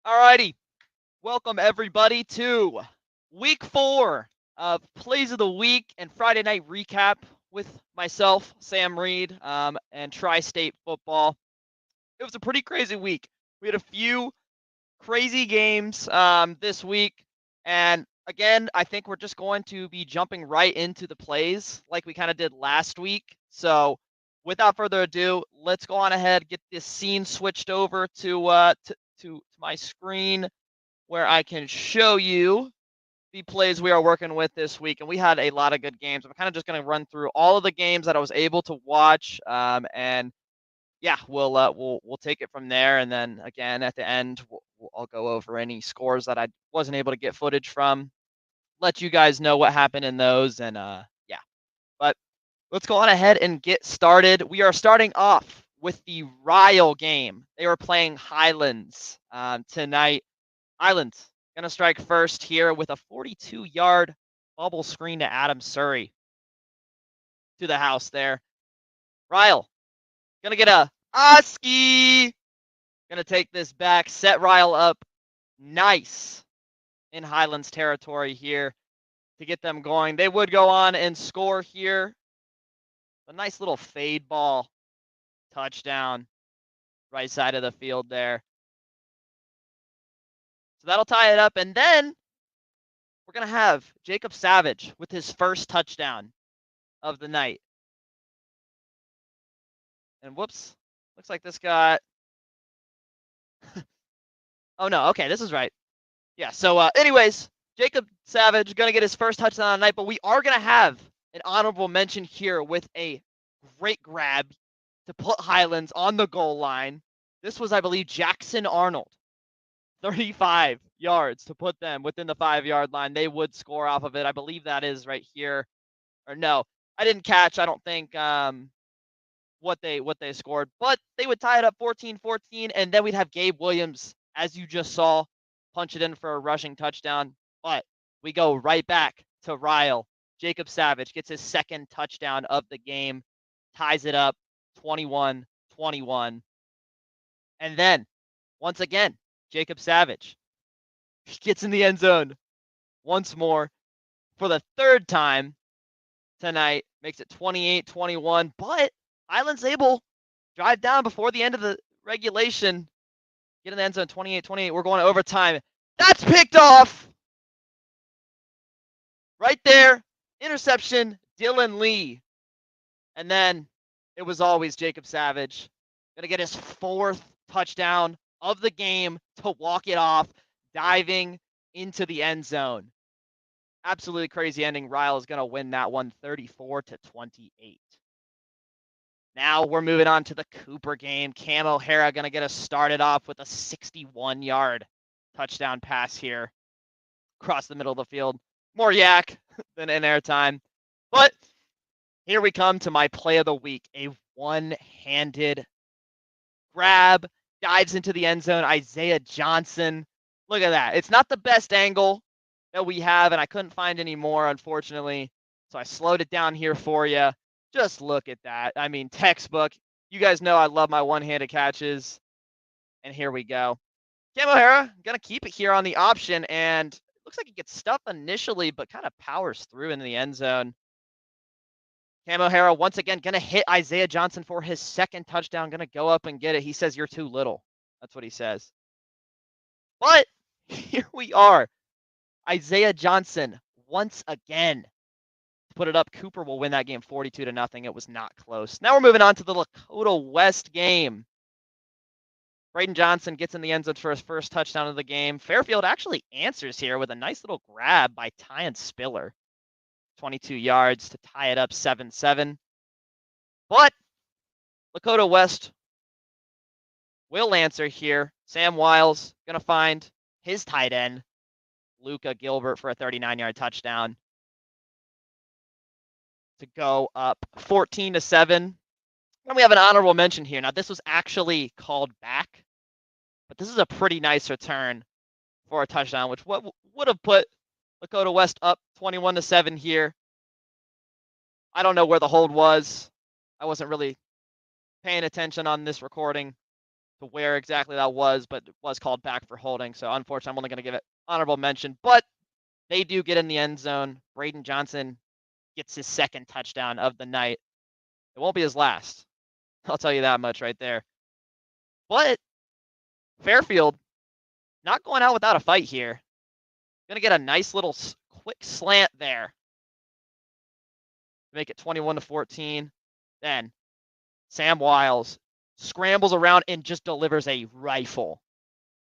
Alrighty, welcome everybody to week 4 of Plays of the Week and Friday Night Recap with myself, Sam Reed, and Tri-State Football. It was a pretty crazy week. We had a few crazy games this week, and again, I think we're just going to be jumping right into the plays like we kind of did last week. So, without further ado, let's go on ahead, get this scene switched over to my screen where I can show you the plays we are working with this week. And we had a lot of good games. I'm kind of just going to run through all of the games that I was able to watch, and yeah, we'll take it from there. And then again at the end, I'll go over any scores that I wasn't able to get footage from, let you guys know what happened in those, and yeah. But let's go on ahead and get started. We are starting off with the Ryle game. They were playing Highlands tonight. Highlands gonna strike first here with a 42-yard bubble screen to Adam Surrey to the house there. Ryle gonna get a Oski. Gonna take this back, set Ryle up nice in Highlands territory here to get them going. They would go on and score here. A nice little fade ball touchdown right side of the field there. So that'll tie it up. And then we're going to have Jacob Savage with his first touchdown of the night. And whoops, looks like this got... oh no, okay, this is right. Yeah, so anyways, Jacob Savage going to get his first touchdown of the night, but we are going to have an honorable mention here with a great grab to put Highlands on the goal line. This was, I believe, Jackson Arnold. 35 yards to put them within the 5-yard line. They would score off of it. I believe that is right here. Or no, I didn't catch, I don't think, what they scored. But they would tie it up 14-14, and then we'd have Gabe Williams, as you just saw, punch it in for a rushing touchdown. But we go right back to Ryle. Jacob Savage gets his second touchdown of the game, ties it up 21-21. And then, once again, Jacob Savage gets in the end zone once more for the third time tonight, makes it 28-21, but Highlands able to drive down before the end of the regulation, get in the end zone 28-28. We're going to overtime. That's picked off right there. Interception, Dylan Lee. And then it was always Jacob Savage going to get his fourth touchdown of the game to walk it off, diving into the end zone. Absolutely crazy ending. Ryle is going to win that one 34-28. Now we're moving on to the Cooper game. Cam O'Hara going to get us started off with a 61-yard touchdown pass here across the middle of the field. More yak than in airtime. But here we come to my play of the week. A one-handed grab, dives into the end zone. Isaiah Johnson. Look at that. It's not the best angle that we have, and I couldn't find any more, unfortunately. So I slowed it down here for you. Just look at that. I mean, textbook. You guys know I love my one-handed catches. And here we go. Cam O'Hara going to keep it here on the option, and it looks like he gets stuffed initially, but kind of powers through into the end zone. Cam O'Hara once again going to hit Isaiah Johnson for his second touchdown. Going to go up and get it. He says, "You're too little." That's what he says. But here we are. Isaiah Johnson once again to put it up. Cooper will win that game 42-0. It was not close. Now we're moving on to the Lakota West game. Braden Johnson gets in the end zone for his first touchdown of the game. Fairfield actually answers here with a nice little grab by Tyan Spiller. 22 yards to tie it up 7-7. But Lakota West will answer here. Sam Wiles going to find his tight end, Luca Gilbert, for a 39-yard touchdown to go up 14-7. And we have an honorable mention here. Now, this was actually called back, but this is a pretty nice return for a touchdown, which would have put Lakota West up 21-7 here. I don't know where the hold was. I wasn't really paying attention on this recording. to where exactly that was, but it was called back for holding. So unfortunately, I'm only going to give it honorable mention. But they do get in the end zone. Braden Johnson gets his second touchdown of the night. It won't be his last. I'll tell you that much right there. But Fairfield not going out without a fight here. Going to get a nice little quick slant there to make it 21-14. Then Sam Wiles scrambles around and just delivers a rifle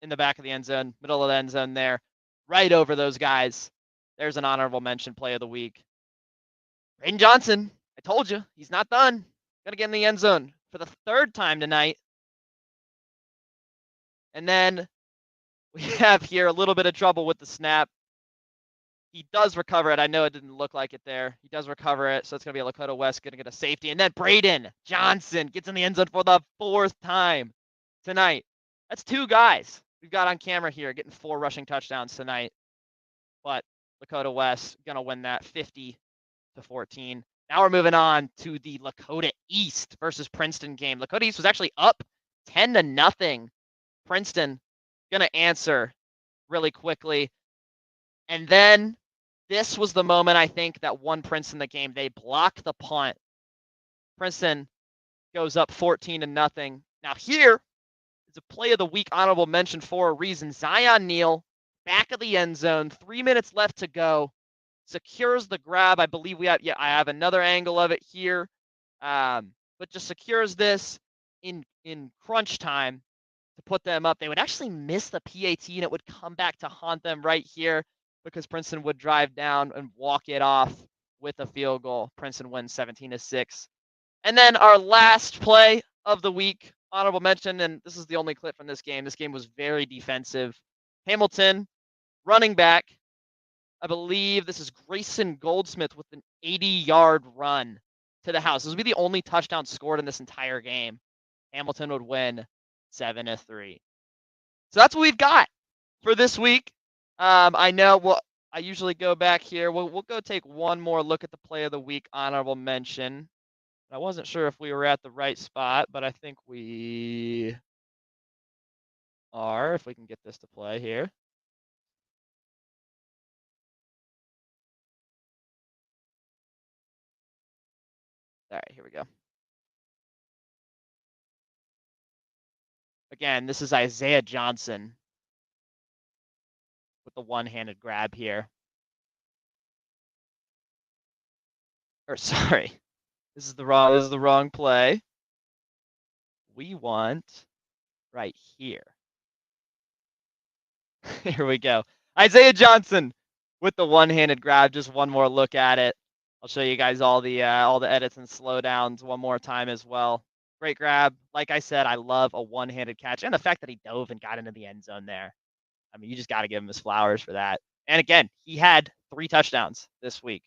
in the back of the end zone, middle of the end zone there, right over those guys. There's an honorable mention play of the week. Braden Johnson, I told you, he's not done. Gonna get in the end zone for the third time tonight. And then we have here a little bit of trouble with the snap. He does recover it. I know it didn't look like it there. He does recover it, so it's going to be a Lakota West going to get a safety. And then Braden Johnson gets in the end zone for the fourth time tonight. That's two guys we've got on camera here getting 4 rushing touchdowns tonight. But Lakota West going to win that 50-14. Now we're moving on to the Lakota East versus Princeton game. Lakota East was actually up 10-0. Princeton going to answer really quickly. And then this was the moment, I think, that won Princeton the game. They blocked the punt. Princeton goes up 14-0. Now here is a play of the week honorable mention for a reason. Zion Neal, back of the end zone, 3 minutes left to go, secures the grab. I believe I have another angle of it here, but just secures this in crunch time to put them up. They would actually miss the PAT, and it would come back to haunt them right here, because Princeton would drive down and walk it off with a field goal. Princeton wins 17-6. And then our last play of the week, honorable mention, and this is the only clip from this game. This game was very defensive. Hamilton, running back. I believe this is Grayson Goldsmith with an 80-yard run to the house. This would be the only touchdown scored in this entire game. Hamilton would win 7-3. So that's what we've got for this week. I know I usually go back here. We'll go take one more look at the play of the week honorable mention. I wasn't sure if we were at the right spot, but I think we are, if we can get this to play here. All right, here we go. Again, this is Isaiah Johnson with the one-handed grab here. Or sorry, this is the wrong play. We want right here. Here we go. Isaiah Johnson with the one-handed grab. Just one more look at it. I'll show you guys all the edits and slowdowns one more time as well. Great grab. Like I said, I love a one-handed catch, and the fact that he dove and got into the end zone there. I mean, you just got to give him his flowers for that. And again, he had 3 touchdowns this week.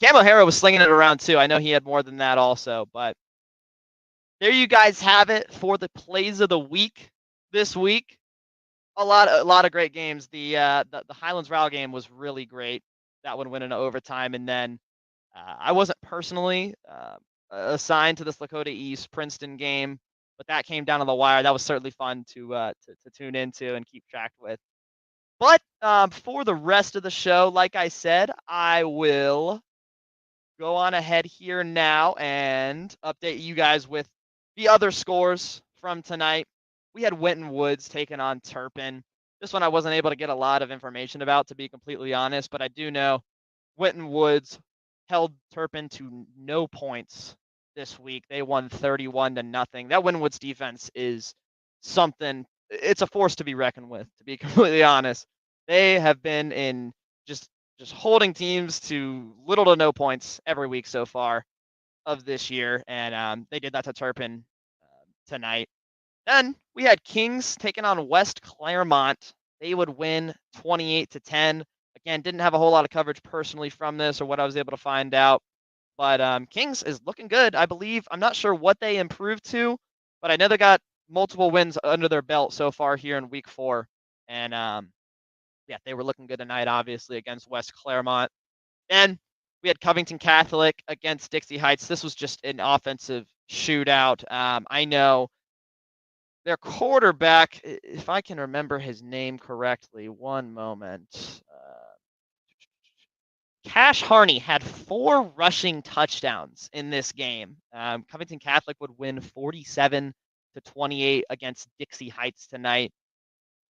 Cam O'Hara was slinging it around too. I know he had more than that also, but there you guys have it for the plays of the week this week. A lot of great games. The Highlands Row game was really great. That one went into overtime, and then I wasn't personally assigned to this Lakota East Princeton game, but that came down to the wire. That was certainly fun to tune into and keep track with. But for the rest of the show, like I said, I will go on ahead here now and update you guys with the other scores from tonight. We had Winton Woods taking on Turpin. This one I wasn't able to get a lot of information about, to be completely honest, but I do know Winton Woods held Turpin to no points this week. They won 31-0. That Winton Woods defense is something. It's a force to be reckoned with, to be completely honest. They have been in just holding teams to little to no points every week so far of this year, and they did that to Turpin tonight. Then we had Kings taking on West Claremont. They would win 28-10. Again, didn't have a whole lot of coverage personally from this or what I was able to find out, but Kings is looking good, I believe. I'm not sure what they improved to, but I know they got multiple wins under their belt so far here in week 4. And yeah, they were looking good tonight, obviously, against West Claremont. And we had Covington Catholic against Dixie Heights. This was just an offensive shootout. I know their quarterback, if I can remember his name correctly, one moment. Cash Harney had 4 rushing touchdowns in this game. Covington Catholic would win 47-28 against Dixie Heights tonight.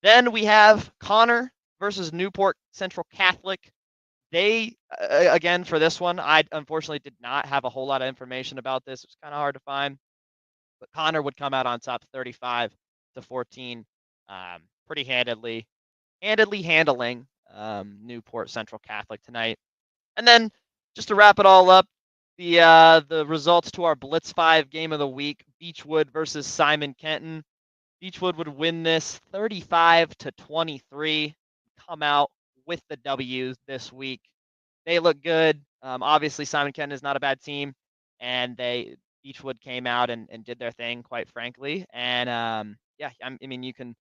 Then we have Connor versus Newport Central Catholic. They, again, for this one, I unfortunately did not have a whole lot of information about this. It was kind of hard to find. But Connor would come out on top 35-14, pretty handling Newport Central Catholic tonight. And then just to wrap it all up, the results to our Blitz 5 game of the week: Beechwood versus Simon Kenton. Beechwood would win this 35-23, come out with the W this week. They look good. Obviously, Simon Kenton is not a bad team, and Beechwood came out and did their thing, quite frankly. And yeah, I mean, you can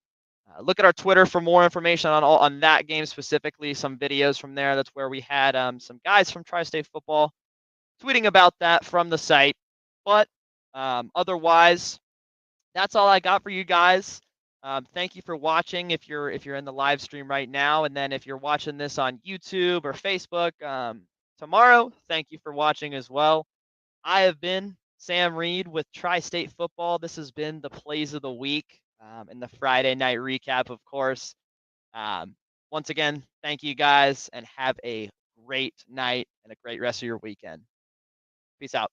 look at our Twitter for more information on that game specifically. Some videos from there. That's where we had some guys from Tri-State Football tweeting about that from the site. But otherwise, that's all I got for you guys. Thank you for watching if you're in the live stream right now, and then if you're watching this on YouTube or Facebook tomorrow, thank you for watching as well. I have been Sam Reed with Tri-State Football. This has been the plays of the week and the Friday night recap, of course. Once again, thank you guys, and have a great night and a great rest of your weekend. Peace out.